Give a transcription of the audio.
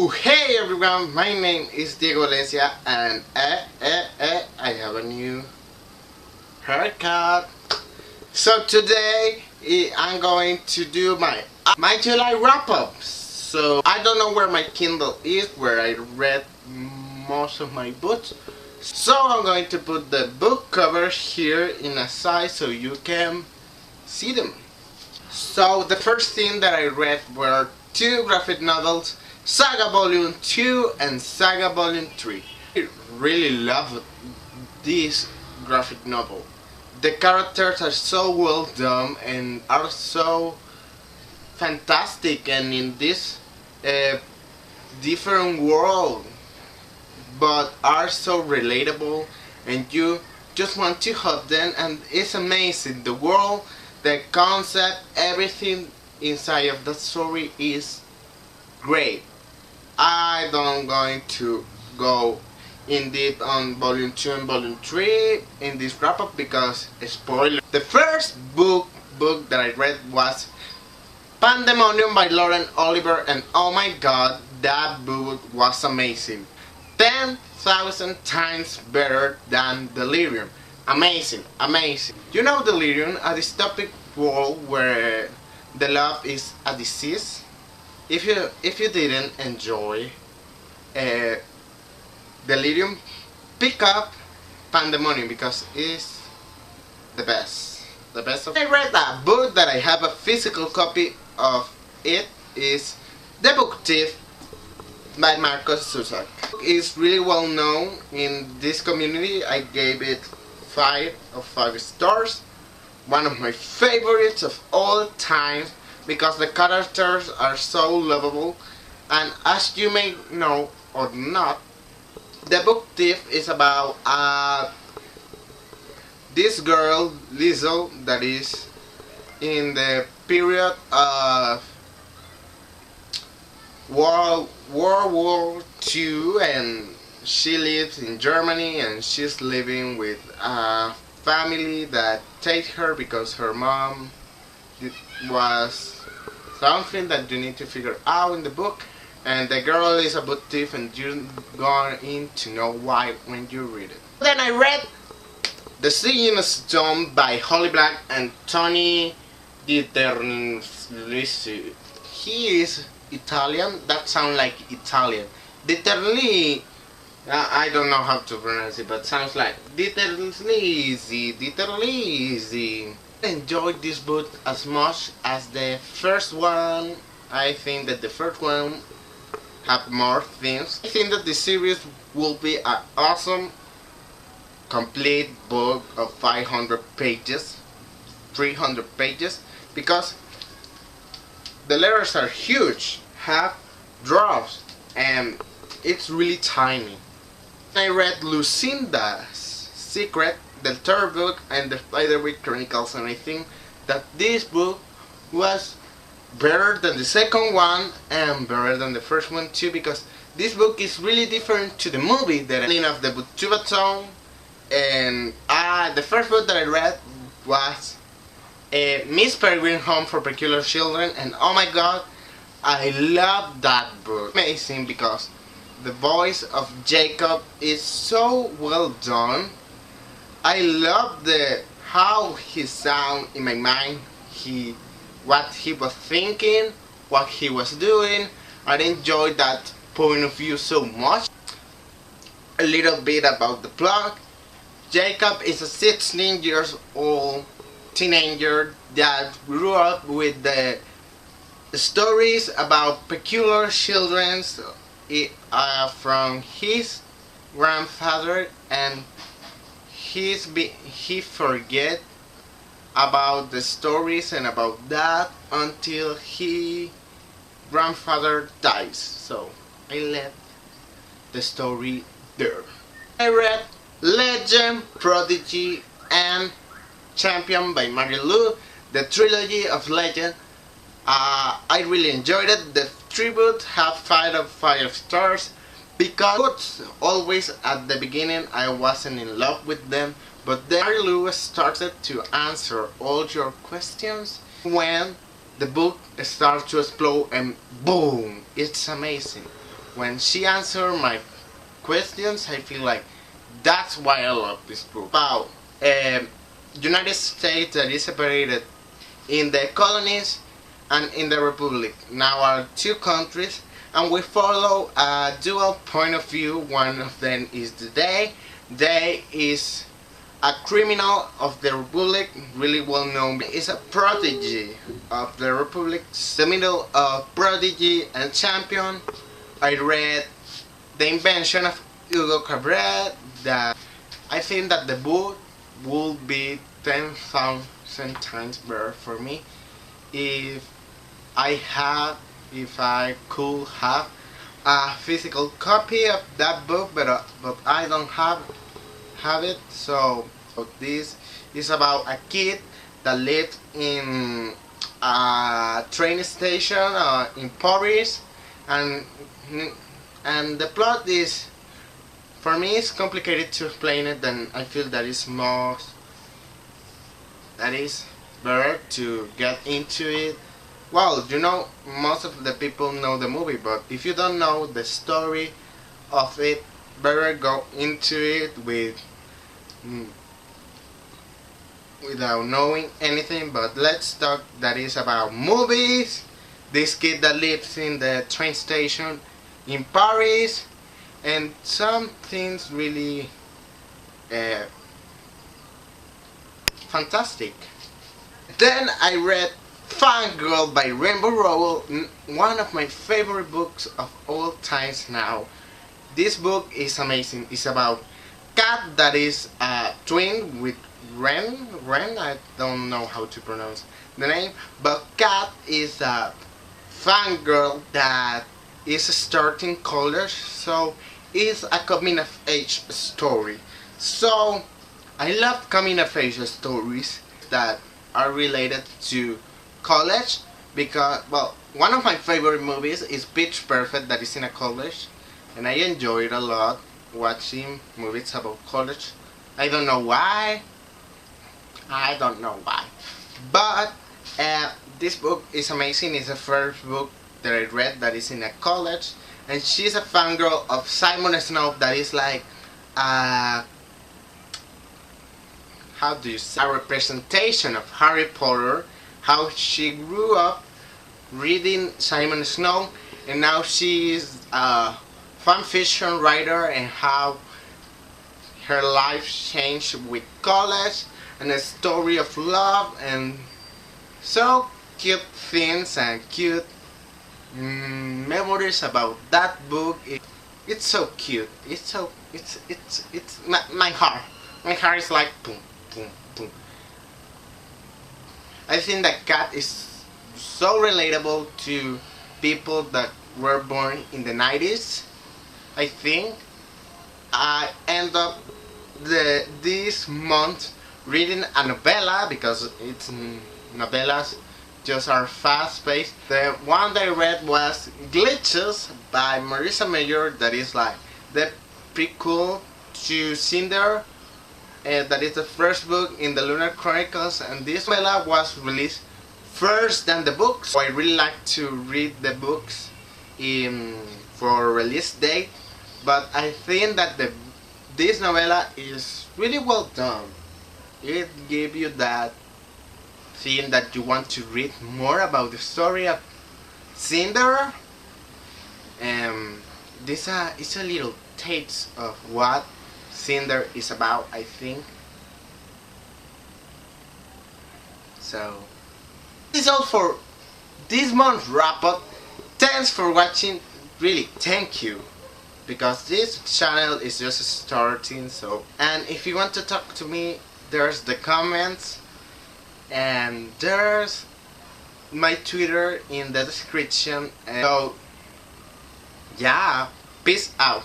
Oh, hey everyone, my name is Diego Valencia and I have a new haircut. So today I'm going to do my July wrap-up. So I don't know where my Kindle is, where I read most of my books. So I'm going to put the book covers here in a side so you can see them. So the first thing that I read were two graphic novels, Saga Volume 2 and Saga Volume 3. I really love this graphic novel. The characters are so well done and are so fantastic and in this different world, but are so relatable and you just want to hug them, and it's amazing. The world, the concept, everything inside of the story is great. I don't going to go in deep on volume 2 and volume 3 in this wrap up because spoiler. The first book that I read was Pandemonium by Lauren Oliver, and oh my god, that book was amazing. 10,000 times better than Delirium. Amazing, amazing. You know Delirium, a dystopic world where the love is a disease? If you didn't enjoy Delirium, pick up Pandemonium because it's the best. The best of. I read a book that I have a physical copy of. It is The Book Thief by Marcus Zusak. It's really well known in this community. I gave it 5 of 5 stars. One of my favorites of all time because the characters are so lovable, and as you may know or not, The Book Thief is about this girl, Liesl, that is in the period of World War II, and she lives in Germany and she's living with a family that takes her because her mom was something that you need to figure out in the book, and the girl is a book thief and you're going to know why when you read it. Then I read The Sea in a Stone by Holly Black and Tony DiTerlizzi. He is Italian, that sounds like Italian. DiTerlizzi, I don't know how to pronounce it, but sounds like DiTerlizzi. I enjoyed this book as much as the first one. I think that the first one had more themes. I think that the series will be an awesome complete book of 500 pages, 300 pages, because the letters are huge, have drops, and it's really tiny. I read Lucinda's Secret, the third book, and the Spiderwick Chronicles, and I think that this book was better than the second one and better than the first one too, because this book is really different to the movie. The ending of the Butubaton, and the first book that I read was Miss Peregrine Home for Peculiar Children, and oh my god, I love that book. Amazing because the voice of Jacob is so well done. I love how he sound in my mind, what he was thinking, what he was doing. I enjoyed that point of view so much. A little bit about the plot. Jacob is a 16 years old teenager that grew up with the stories about peculiar children from his grandfather, and he forget about the stories and about that until his grandfather dies. So I left the story there. I read Legend, Prodigy, and Champion by Mario Lu, the trilogy of Legend. I really enjoyed it. The tribute have 5 of 5 stars because always at the beginning I wasn't in love with them, but then Mario Lu started to answer all your questions when the book starts to explode and boom, it's amazing. when she answered my questions, I feel like that's why I love this book. About United States that is separated in the colonies and in the Republic. Now are two countries, and we follow a dual point of view. One of them is the Day. Day is a criminal of the Republic, really well known. Is a prodigy of the Republic, the middle of prodigy and champion. I read The Invention of Hugo Cabret. That I think that the book would be 10,000 times better for me if if I could have a physical copy of that book, but I don't have it. So this is about a kid that lived in a train station in Paris, and the plot is, for me, it's complicated to explain it. Then I feel that is better to get into it. Well, most of the people know the movie, but if you don't know the story of it, better go into it without knowing anything. But let's talk that is about movies. This kid that lives in the train station in Paris, and some things really fantastic. Then I read Fangirl by Rainbow Rowell, one of my favorite books of all times now. This book is amazing. It's about Cat that is a twin with Ren, I don't know how to pronounce the name, but Cat is a fangirl that is starting college, so it's a coming of age story. So I love coming of age stories that are related to college, because, well, one of my favorite movies is Pitch Perfect, that is in a college, and I enjoy it a lot watching movies about college. I don't know why, but this book is amazing. It's the first book that I read that is in a college, and she's a fangirl of Simon Snow, that is like how do you say, a representation of Harry Potter, how she grew up reading Simon Snow, and now she is a fan fiction writer, and how her life changed with college, and a story of love, and so cute things and cute memories about that book. It's so cute. It's my heart. My heart is like boom, boom, boom. I think that Cat is so relatable to people that were born in the 90s. I think I end up this month reading a novella, because it's novellas just are fast paced. The one that I read was Glitches by Marissa Mayer, that is like the prequel to Cinder. That is the first book in the Lunar Chronicles, and this novella was released first than the books. So I really like to read the books for release date, but I think that this novella is really well done. It gives you that thing that you want to read more about the story of Cinder. This is a little taste of what Cinder is about, I think. So this is all for this month's wrap up. Thanks for watching. Really, thank you, because this channel is just starting. So, and if you want to talk to me, there's the comments, and there's my Twitter in the description. So yeah, peace out.